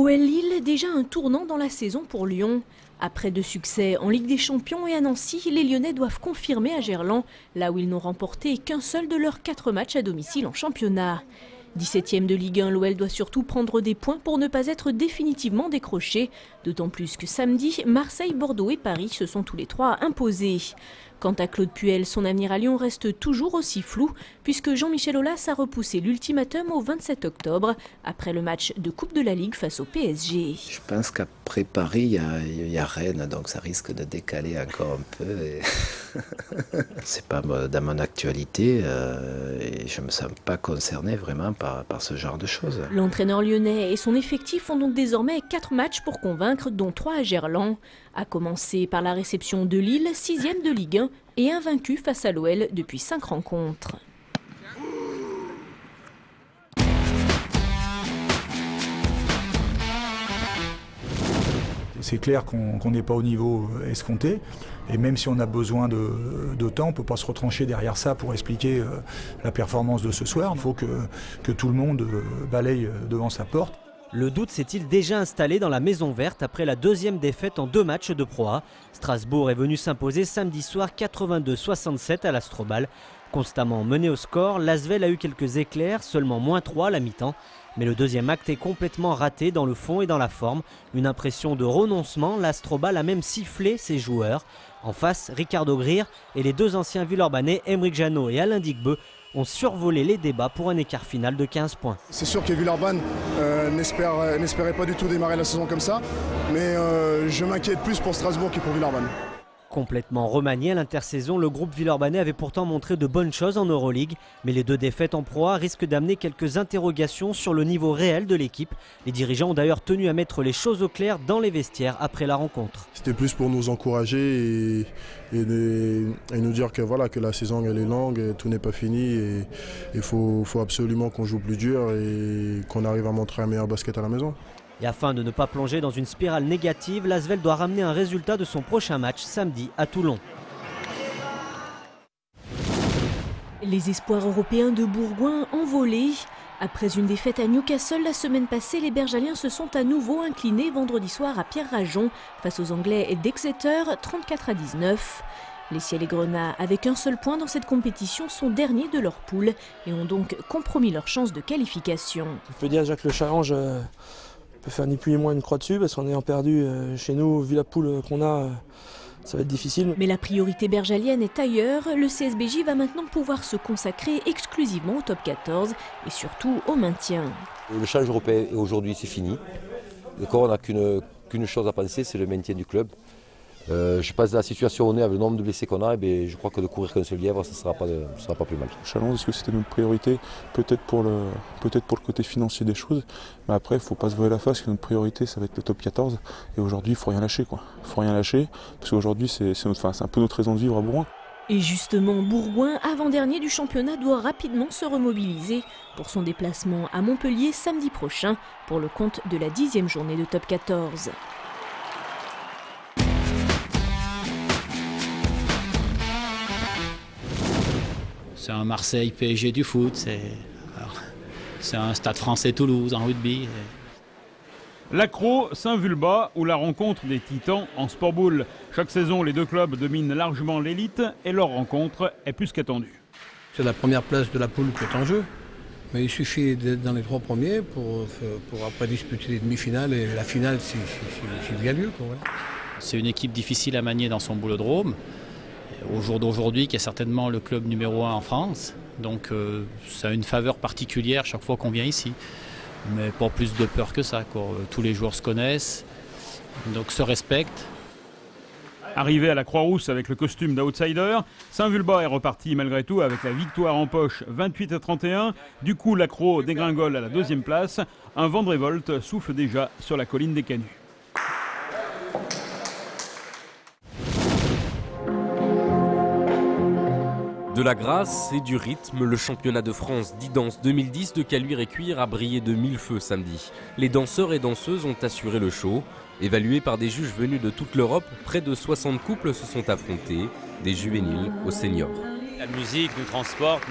OL Lille, déjà un tournant dans la saison pour Lyon. Après 2 succès en Ligue des Champions et à Nancy, les Lyonnais doivent confirmer à Gerland, là où ils n'ont remporté qu'un seul de leurs 4 matchs à domicile en championnat. 17e de Ligue 1, l'OL doit surtout prendre des points pour ne pas être définitivement décroché. D'autant plus que samedi, Marseille, Bordeaux et Paris se sont tous les 3 imposés. Quant à Claude Puel, son avenir à Lyon reste toujours aussi flou, puisque Jean-Michel Aulas a repoussé l'ultimatum au 27 octobre, après le match de Coupe de la Ligue face au PSG. Je pense qu'après Paris, il y a Rennes, donc ça risque de décaler encore un peu. Et... c'est pas dans mon actualité, et je me sens pas concerné vraiment par ce genre de choses. L'entraîneur lyonnais et son effectif ont donc désormais 4 matchs pour convaincre, dont 3 à Gerland. À commencer par la réception de Lille, 6e de Ligue 1, et invaincu face à l'OL depuis 5 rencontres. C'est clair qu'on n'est pas au niveau escompté. Et même si on a besoin de temps, on ne peut pas se retrancher derrière ça pour expliquer la performance de ce soir. Il faut que tout le monde balaye devant sa porte. Le doute s'est-il déjà installé dans la Maison Verte après la 2e défaite en 2 matchs de Pro A. Strasbourg est venu s'imposer samedi soir 82-67 à l'Astrobal. Constamment mené au score, l'Asvel a eu quelques éclairs, seulement -3 à la mi-temps. Mais le 2e acte est complètement raté dans le fond et dans la forme. Une impression de renoncement, l'Astrobal a même sifflé ses joueurs. En face, Ricardo Greer et les 2 anciens Villeurbanais, Aymeric Janot et Alain Digbeu, ont survolé les débats pour un écart final de 15 points. C'est sûr que Villeurbanne n'espérait pas du tout démarrer la saison comme ça, mais je m'inquiète plus pour Strasbourg que pour Villeurbanne. Complètement remanié à l'intersaison, le groupe villeurbanais avait pourtant montré de bonnes choses en Euroleague, mais les 2 défaites en Pro A risquent d'amener quelques interrogations sur le niveau réel de l'équipe. Les dirigeants ont d'ailleurs tenu à mettre les choses au clair dans les vestiaires après la rencontre. C'était plus pour nous encourager et nous dire que, voilà, que la saison elle est longue, tout n'est pas fini et il faut absolument qu'on joue plus dur et qu'on arrive à montrer un meilleur basket à la maison. Et afin de ne pas plonger dans une spirale négative, l'Asvel doit ramener un résultat de son prochain match samedi à Toulon. Les espoirs européens de Bourgoin envolés. Après une défaite à Newcastle la semaine passée, les Bergaliens se sont à nouveau inclinés vendredi soir à Pierre-Rajon face aux Anglais d'Exeter 34-19. Les Ciel et Grenats, avec un seul point dans cette compétition, sont derniers de leur poule et ont donc compromis leur chance de qualification. On peut dire déjà que le challenge peut faire ni plus ni moins une croix dessus parce qu'en ayant perdu chez nous, vu la poule qu'on a, ça va être difficile. Mais la priorité bergalienne est ailleurs. Le CSBJ va maintenant pouvoir se consacrer exclusivement au top 14 et surtout au maintien. Le challenge européen aujourd'hui c'est fini. On n'a qu'une chose à penser, c'est le maintien du club. Je pense que la situation où on est, avec le nombre de blessés qu'on a, et je crois que de courir qu'un seul lièvre, ça ne sera pas plus mal. Le challenge, est-ce que c'était notre priorité? Peut-être pour le côté financier des choses, mais après, il ne faut pas se voiler la face que notre priorité, ça va être le top 14. Et aujourd'hui, il ne faut rien lâcher, quoi. Il ne faut rien lâcher, parce qu'aujourd'hui, c'est un peu notre raison de vivre à Bourgoin. Et justement, Bourgoin, avant-dernier du championnat, doit rapidement se remobiliser pour son déplacement à Montpellier samedi prochain pour le compte de la 10e journée de top 14. C'est un Marseille PSG du foot, c'est un Stade Français Toulouse en rugby. L'Accro Saint-Vulbas ou la rencontre des Titans en sport-boule. Chaque saison, les 2 clubs dominent largement l'élite et leur rencontre est plus qu'attendue. C'est la première place de la poule qui est en jeu, mais il suffit d'être dans les 3 premiers pour après disputer les demi-finales et la finale s'il y a lieu. C'est une équipe difficile à manier dans son boulodrome. Au jour d'aujourd'hui, qui est certainement le club numéro 1 en France. Donc ça a une faveur particulière chaque fois qu'on vient ici. Mais pas plus de peur que ça, quoi. Tous les joueurs se connaissent, donc se respectent. Arrivé à la Croix-Rousse avec le costume d'outsider, Saint-Vulbas est reparti malgré tout avec la victoire en poche 28-31. Du coup, l'Accro dégringole à la 2e place. Un vent de révolte souffle déjà sur la colline des Canuts. De la grâce et du rythme, le championnat de France d'e-danse 2010 de Caluire et Cuire a brillé de 1000 feux samedi. Les danseurs et danseuses ont assuré le show. Évalués par des juges venus de toute l'Europe, près de 60 couples se sont affrontés, des juvéniles aux seniors. La musique nous transporte,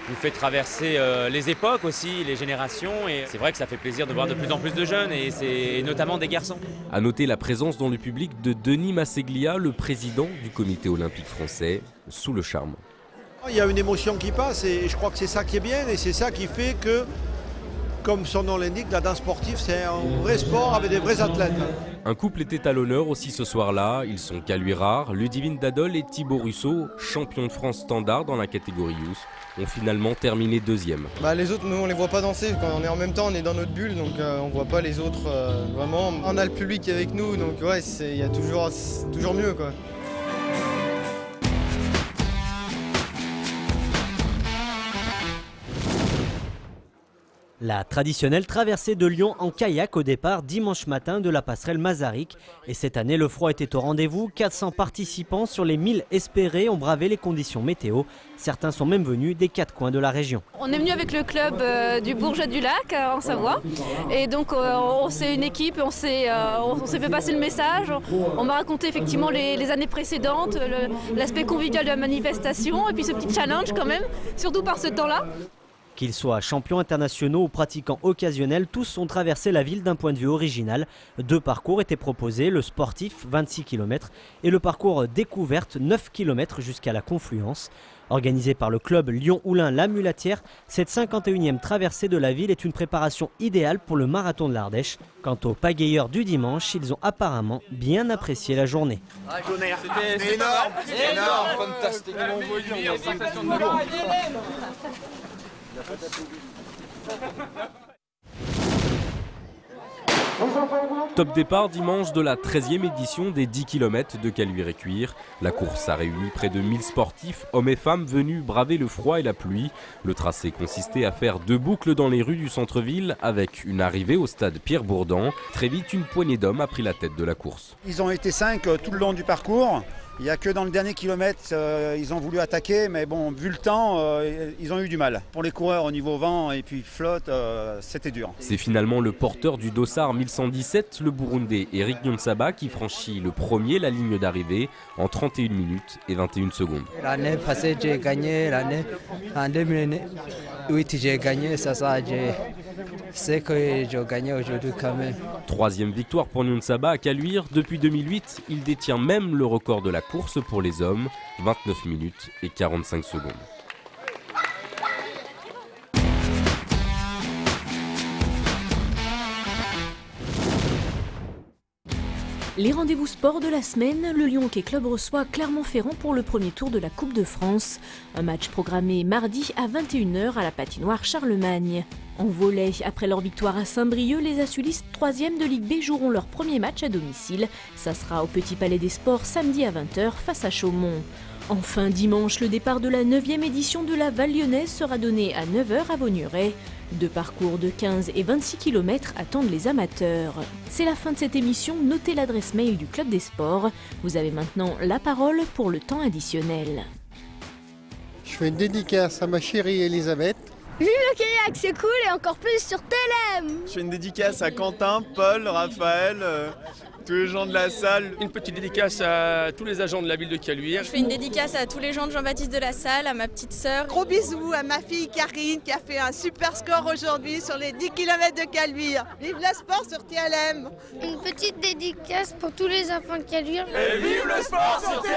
vous fait traverser les époques aussi, les générations. Et c'est vrai que ça fait plaisir de voir de plus en plus de jeunes, et notamment des garçons. A noter la présence dans le public de Denis Masseglia, le président du comité olympique français, sous le charme. Il y a une émotion qui passe et je crois que c'est ça qui est bien et c'est ça qui fait que, comme son nom l'indique, la danse sportive c'est un vrai sport avec des vrais athlètes. Un couple était à l'honneur aussi ce soir-là, ils sont Caluire Rare, Ludivine Dadol et Thibaut Russo, champions de France standard dans la catégorie Youth, ont finalement terminé deuxième. Les autres, nous on les voit pas danser, quand on est en même temps on est dans notre bulle, donc on voit pas les autres vraiment. On a le public avec nous, donc ouais, il y a toujours mieux quoi. La traditionnelle traversée de Lyon en kayak au départ dimanche matin de la passerelle Masaryk. Et cette année, le froid était au rendez-vous. 400 participants sur les 1000 espérés ont bravé les conditions météo. Certains sont même venus des 4 coins de la région. On est venu avec le club du Bourget du Lac en Savoie. Et donc c'est une équipe, on s'est fait passer le message. On m'a raconté effectivement les années précédentes, l'aspect convivial de la manifestation et puis ce petit challenge quand même, surtout par ce temps-là. Qu'ils soient champions internationaux ou pratiquants occasionnels, tous ont traversé la ville d'un point de vue original. 2 parcours étaient proposés, le sportif 26 km et le parcours découverte 9 km jusqu'à la confluence. Organisé par le club Lyon-Oulin-La Mulatière, cette 51e traversée de la ville est une préparation idéale pour le marathon de l'Ardèche. Quant aux pagayeurs du dimanche, ils ont apparemment bien apprécié la journée. C'était énorme, fantastique. Top départ dimanche de la 13e édition des 10 km de Caluire et Cuire. La course a réuni près de 1000 sportifs, hommes et femmes venus braver le froid et la pluie. Le tracé consistait à faire 2 boucles dans les rues du centre-ville avec une arrivée au stade Pierre-Bourdan. Très vite, une poignée d'hommes a pris la tête de la course. Ils ont été 5 tout le long du parcours. Il n'y a que dans le dernier kilomètre, ils ont voulu attaquer, mais bon, vu le temps, ils ont eu du mal. Pour les coureurs au niveau vent et puis flotte, c'était dur. C'est finalement le porteur du Dossard 1117, le Burundais Eric Nyonsaba, qui franchit le premier la ligne d'arrivée en 31 minutes et 21 secondes. L'année passée, j'ai gagné, en 2008, j'ai gagné, je sais que j'ai gagné aujourd'hui quand même. 3e victoire pour Nyonsaba à Caluire. Depuis 2008, il détient même le record de la course pour les hommes, 29 minutes et 45 secondes. Les rendez-vous sport de la semaine, le Lyon Hockey Club reçoit Clermont-Ferrand pour le premier tour de la Coupe de France. Un match programmé mardi à 21 h à la patinoire Charlemagne. En volley, après leur victoire à Saint-Brieuc, les Assulistes 3e de Ligue B joueront leur premier match à domicile. Ça sera au Petit Palais des Sports samedi à 20 h face à Chaumont. Enfin, dimanche, le départ de la 9e édition de la Val Lyonnaise sera donné à 9 h à Vaugneray. 2 parcours de 15 et 26 km attendent les amateurs. C'est la fin de cette émission, notez l'adresse mail du Club des Sports. Vous avez maintenant la parole pour le temps additionnel. Je fais une dédicace à ma chérie Elisabeth. Vive le kayak, c'est cool et encore plus sur TLM. Je fais une dédicace à Quentin, Paul, Raphaël, tous les gens de la salle. Une petite dédicace à tous les agents de la ville de Caluire. Je fais une dédicace à tous les gens de Jean-Baptiste de la Salle, à ma petite sœur. Gros bisous à ma fille Karine qui a fait un super score aujourd'hui sur les 10 km de Caluire. Vive le sport sur TLM. Une petite dédicace pour tous les enfants de Caluire. Et vive le sport sur TLM.